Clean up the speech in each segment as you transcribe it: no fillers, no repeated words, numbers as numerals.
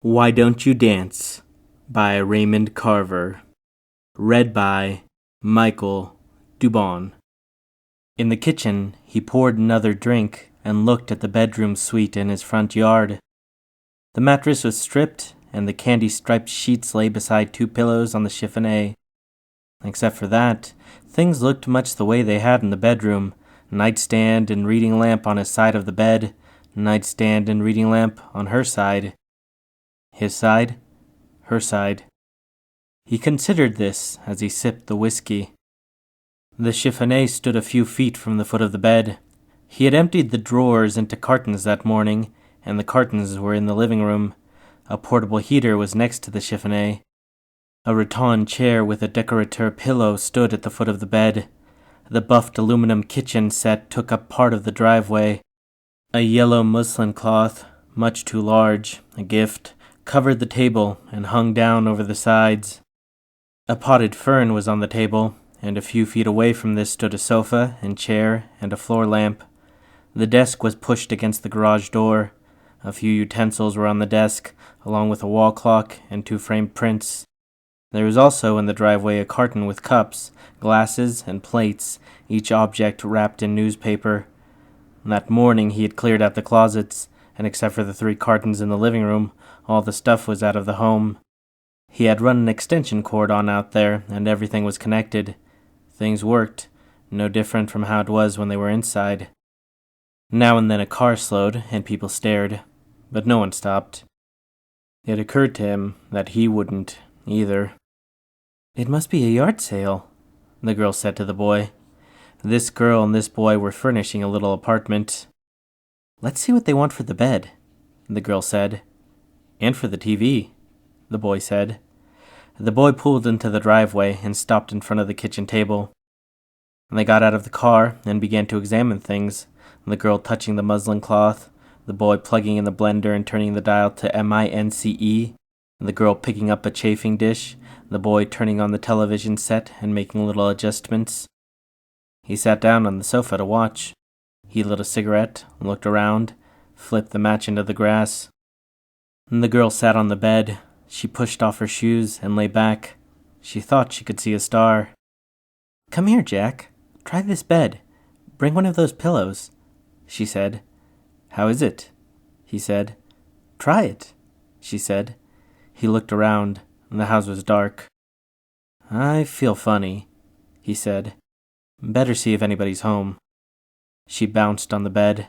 Why Don't You Dance by Raymond Carver. Read by Alberto-DuBon. In the kitchen, he poured another drink and looked at the bedroom suite in his front yard. The mattress was stripped, and the candy-striped sheets lay beside two pillows on the chiffonier. Except for that, things looked much the way they had in the bedroom. Nightstand and reading lamp on his side of the bed, nightstand and reading lamp on her side. His side, her side. He considered this as he sipped the whiskey. The chiffonier stood a few feet from the foot of the bed. He had emptied the drawers into cartons that morning, and the cartons were in the living room. A portable heater was next to the chiffonier. A rattan chair with a decorateur pillow stood at the foot of the bed. The buffed aluminum kitchen set took up part of the driveway. A yellow muslin cloth, much too large, a gift, covered the table and hung down over the sides. A potted fern was on the table, and a few feet away from this stood a sofa and chair and a floor lamp. The desk was pushed against the garage door. A few utensils were on the desk, along with a wall clock and two framed prints. There was also in the driveway a carton with cups, glasses, and plates, each object wrapped in newspaper. That morning he had cleared out the closets, and except for the 3 cartons in the living room, all the stuff was out of the home. He had run an extension cord on out there, and everything was connected. Things worked, no different from how it was when they were inside. Now and then a car slowed, and people stared, but no one stopped. It occurred to him that he wouldn't, either. "It must be a yard sale," the girl said to the boy. This girl and this boy were furnishing a little apartment. "Let's see what they want for the bed," the girl said. "And for the TV," the boy said. The boy pulled into the driveway and stopped in front of the kitchen table. They got out of the car and began to examine things, the girl touching the muslin cloth, the boy plugging in the blender and turning the dial to MINCE, the girl picking up a chafing dish, the boy turning on the television set and making little adjustments. He sat down on the sofa to watch. He lit a cigarette, looked around, flipped the match into the grass. The girl sat on the bed. She pushed off her shoes and lay back. She thought she could see a star. "Come here, Jack. Try this bed. Bring one of those pillows," she said. "How is it?" he said. "Try it," she said. He looked around. The house was dark. "I feel funny," he said. "Better see if anybody's home." She bounced on the bed.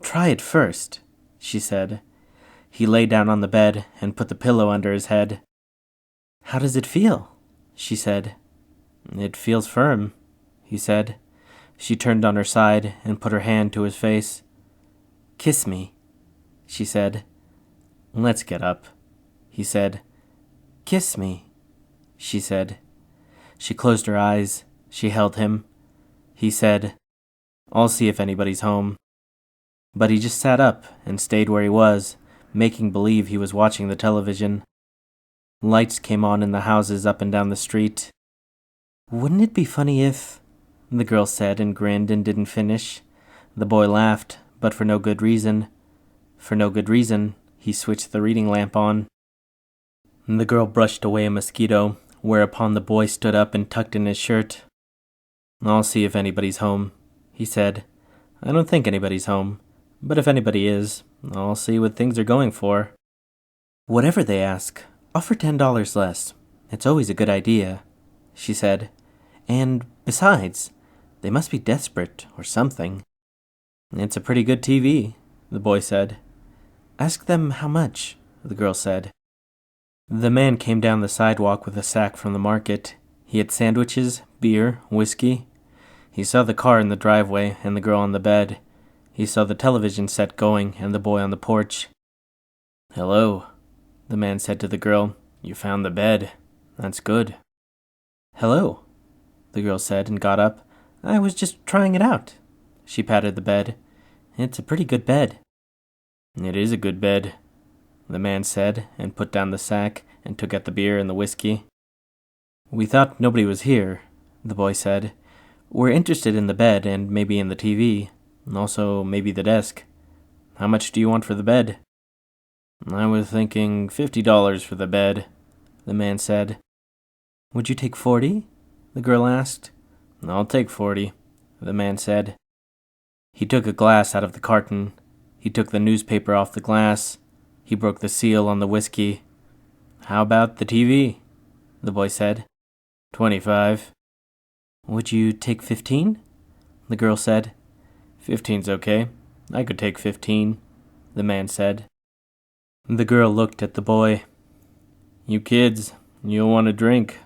"Try it first," she said. He lay down on the bed and put the pillow under his head. "How does it feel?" she said. "It feels firm," he said. She turned on her side and put her hand to his face. "Kiss me," she said. "Let's get up," he said. "Kiss me," she said. She closed her eyes. She held him. He said, "I'll see if anybody's home." But he just sat up and stayed where he was, making believe he was watching the television. Lights came on in the houses up and down the street. "Wouldn't it be funny if—" the girl said and grinned and didn't finish. The boy laughed, but for no good reason. For no good reason, he switched the reading lamp on. The girl brushed away a mosquito, whereupon the boy stood up and tucked in his shirt. "I'll see if anybody's home," he said. "I don't think anybody's home, but if anybody is, I'll see what things are going for." "Whatever they ask, offer $10 less. It's always a good idea," she said. "And besides, they must be desperate or something." "It's a pretty good TV," the boy said. "Ask them how much," the girl said. The man came down the sidewalk with a sack from the market. He had sandwiches, beer, whiskey. He saw the car in the driveway and the girl on the bed. He saw the television set going and the boy on the porch. "Hello," the man said to the girl. "You found the bed. That's good." "Hello," the girl said and got up. "I was just trying it out." She patted the bed. "It's a pretty good bed." "It is a good bed," the man said and put down the sack and took out the beer and the whiskey. "We thought nobody was here," the boy said. "We're interested in the bed and maybe in the TV, and also maybe the desk. How much do you want for the bed?" I was thinking $50 for the bed, the man said. Would you take 40? The girl asked. I'll take 40, the man said. He took a glass out of the carton. He took the newspaper off the glass. He broke the seal on the whiskey. How about the TV? The boy said. 25. Would you take 15? The girl said. 15's okay. I could take 15, the man said. The girl looked at the boy. You kids, you'll want a drink,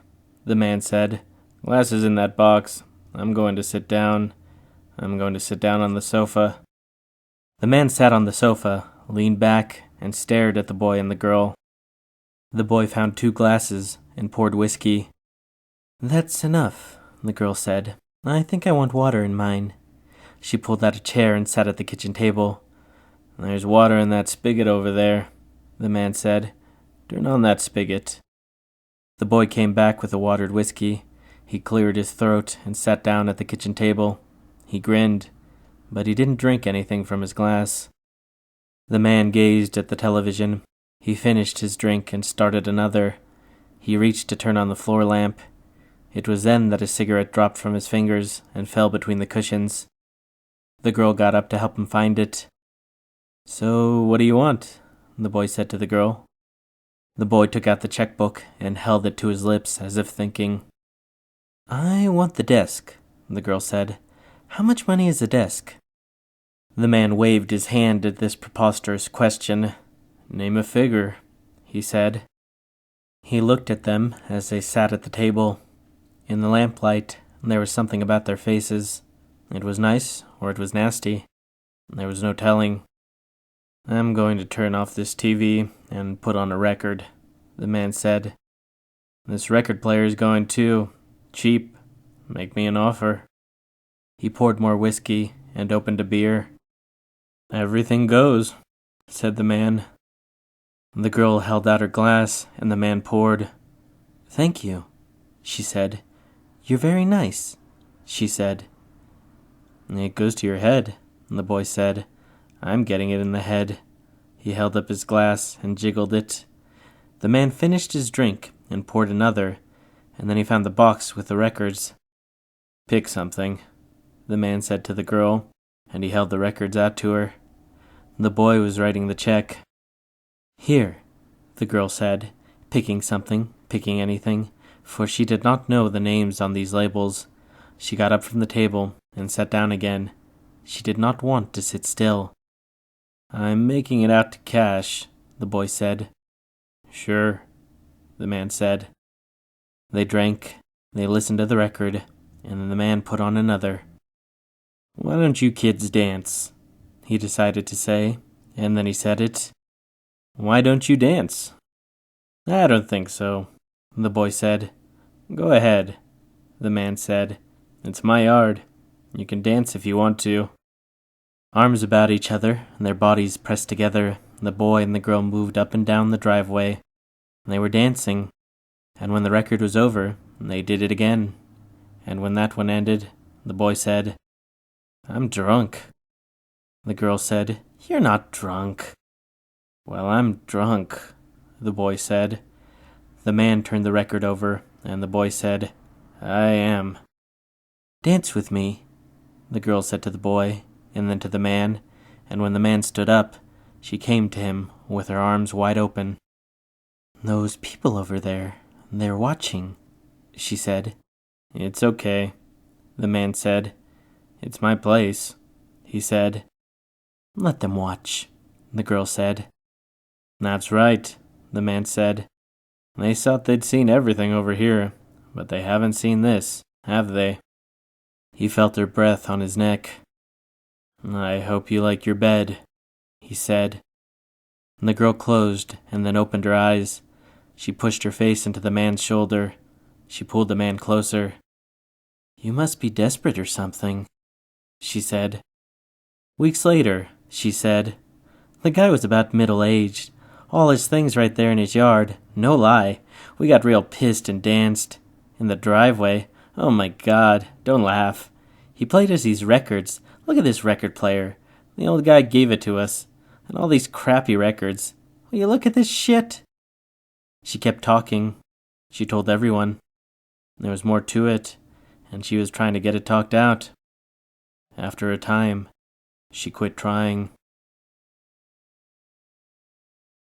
the man said. Glasses in that box. I'm going to sit down. I'm going to sit down on the sofa. The man sat on the sofa, leaned back, and stared at the boy and the girl. The boy found 2 glasses and poured whiskey. That's enough, the girl said. I think I want water in mine. She pulled out a chair and sat at the kitchen table. There's water in that spigot over there, the man said. Turn on that spigot. The boy came back with a watered whiskey. He cleared his throat and sat down at the kitchen table. He grinned, but he didn't drink anything from his glass. The man gazed at the television. He finished his drink and started another. He reached to turn on the floor lamp. It was then that his cigarette dropped from his fingers and fell between the cushions. The girl got up to help him find it. So, what do you want? The boy said to the girl. The boy took out the checkbook and held it to his lips as if thinking. I want the desk, the girl said. How much money is the desk? The man waved his hand at this preposterous question. Name a figure, he said. He looked at them as they sat at the table. In the lamplight, there was something about their faces. It was nice, or it was nasty. There was no telling. I'm going to turn off this TV and put on a record, the man said. This record player is going too. Cheap. Make me an offer. He poured more whiskey and opened a beer. Everything goes, said the man. The girl held out her glass and the man poured. Thank you, she said. You're very nice, she said. It goes to your head, the boy said. I'm getting it in the head. He held up his glass and jiggled it. The man finished his drink and poured another, and then he found the box with the records. Pick something, the man said to the girl, and he held the records out to her. The boy was writing the check. Here, the girl said, picking anything, for she did not know the names on these labels. She got up from the table and sat down again. She did not want to sit still. I'm making it out to cash, the boy said. Sure, the man said. They drank, they listened to the record, and then the man put on another. Why don't you kids dance? He decided to say, and then he said it. Why don't you dance? I don't think so, the boy said. Go ahead, the man said. It's my yard. You can dance if you want to. Arms about each other, and their bodies pressed together, the boy and the girl moved up and down the driveway. They were dancing, and when the record was over, they did it again. And when that one ended, the boy said, I'm drunk. The girl said, You're not drunk. Well, I'm drunk, the boy said. The man turned the record over, and the boy said, I am. Dance with me, the girl said to the boy, and then to the man, and when the man stood up, she came to him with her arms wide open. Those people over there, they're watching, she said. It's okay, the man said. It's my place, he said. Let them watch, the girl said. That's right, the man said. They thought they'd seen everything over here, but they haven't seen this, have they? He felt her breath on his neck. I hope you like your bed, he said. The girl closed and then opened her eyes. She pushed her face into the man's shoulder. She pulled the man closer. You must be desperate or something, she said. Weeks later, she said. The guy was about middle-aged. All his things right there in his yard. No lie. We got real pissed and danced. In the driveway. Oh my God, don't laugh. He played us these records. Look at this record player. The old guy gave it to us. And all these crappy records. will you look at this shit? She kept talking. She told everyone. There was more to it, and she was trying to get it talked out. After a time, she quit trying.